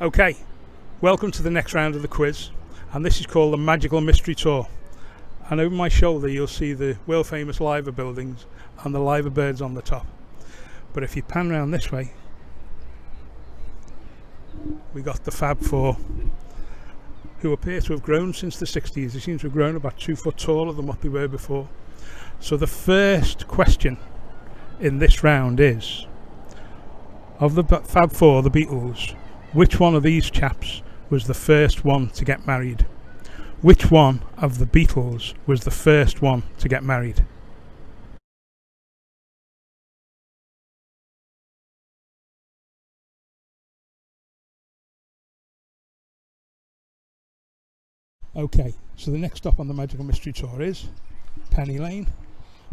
Okay, welcome to the next round of the quiz, and this is called the Magical Mystery Tour. And over my shoulder you'll see the world famous Liver buildings and the Liver birds on the top. But if you pan round this way, we got the Fab Four, who appear to have grown since the 60s. They seem to have grown about 2 foot taller than what they were before. So the first question in this round is, of the Fab Four, the Beatles, which one of these chaps was the first one to get married? Which one of the Beatles was the first one to get married? Okay, so the next stop on the Magical Mystery Tour is Penny Lane,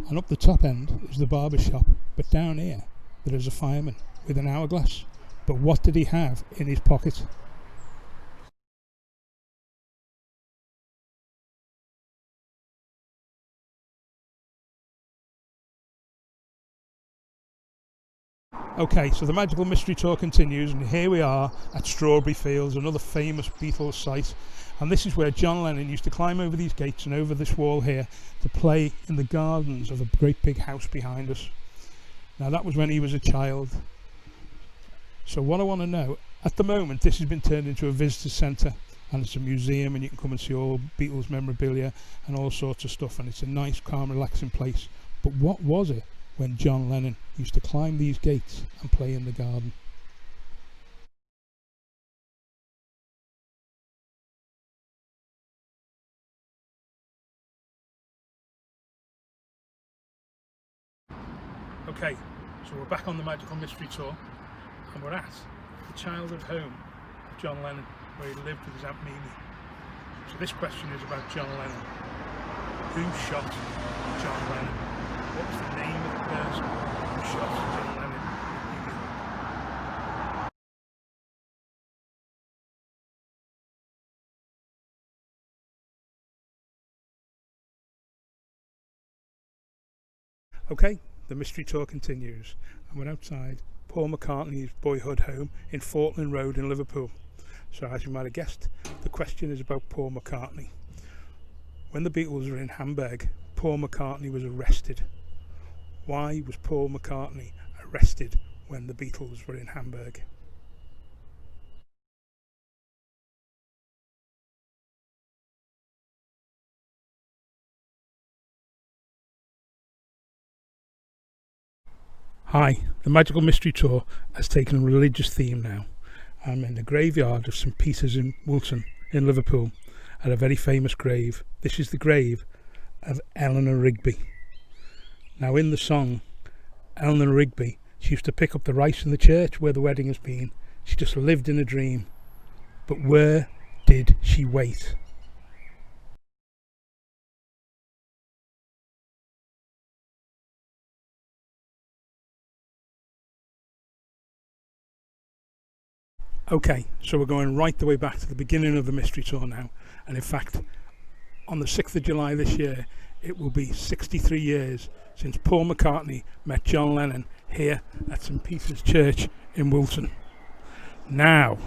and up the top end is the barber shop, but down here there is a fireman with an hourglass. But what did he have in his pocket? Okay, so the Magical Mystery Tour continues, and here we are at Strawberry Fields, another famous Beatles site. And this is where John Lennon used to climb over these gates and over this wall here to play in the gardens of a great big house behind us. Now that was when he was a child. So what I want to know, at the moment this has been turned into a visitor centre, and it's a museum, and you can come and see all Beatles memorabilia and all sorts of stuff, and it's a nice, calm, relaxing place. But what was it when John Lennon used to climb these gates and play in the garden? Okay, so we're back on the Magical Mystery Tour, and we're at the childhood home of John Lennon, where he lived with his Aunt Mimi. So this question is about John Lennon. Who shot John Lennon? What was the name of the person who shot John Lennon? Okay, the mystery tour continues, and we're outside Paul McCartney's boyhood home in Fortland Road in Liverpool. So as you might have guessed, the question is about Paul McCartney. When the Beatles were in Hamburg, Paul McCartney was arrested. Why was Paul McCartney arrested when the Beatles were in Hamburg? Hi, the Magical Mystery Tour has taken a religious theme now. I'm in the graveyard of St Peter's in Woolton in Liverpool, at a very famous grave. This is the grave of Eleanor Rigby. Now in the song, Eleanor Rigby, she used to pick up the rice in the church where the wedding has been. She just lived in a dream. But where did she wait? Okay, so we're going right the way back to the beginning of the mystery tour now, and in fact on the 6th of July this year it will be 63 years since Paul McCartney met John Lennon here at St Peter's Church in Woolton. Now,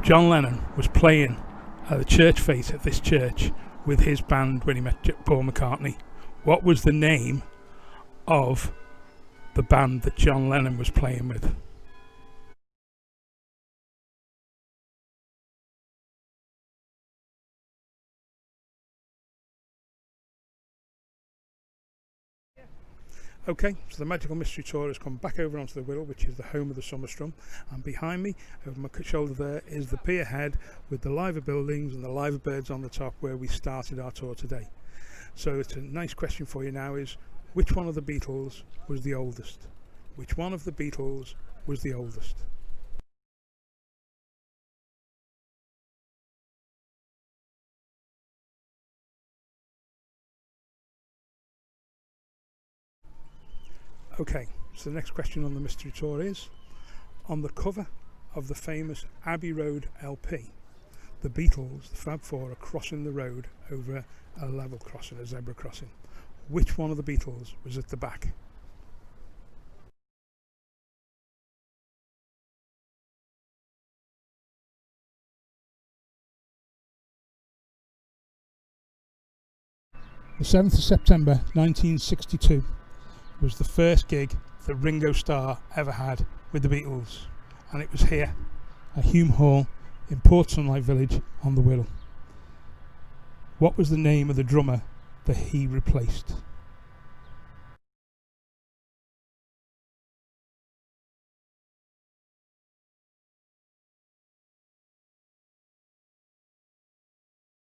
John Lennon was playing at the church fete at this church with his band when he met Paul McCartney. What was the name of the band that John Lennon was playing with? Okay, so the Magical Mystery Tour has come back over onto the Wirral, which is the home of the Summer Strum, and behind me, over my shoulder there, is the pier head with the Liver buildings and the Liver birds on the top, where we started our tour today. So it's a nice question for you now is, which one of the Beatles was the oldest? Which one of the Beatles was the oldest? Okay, so the next question on the mystery tour is, on the cover of the famous Abbey Road LP, the Beatles, the Fab Four, are crossing the road over a level crossing, a zebra crossing. Which one of the Beatles was at the back? The 7th of September 1962 was the first gig that Ringo Starr ever had with the Beatles, and it was here at Hume Hall in Port Sunlight Village on the Wirral. What was the name of the drummer that he replaced?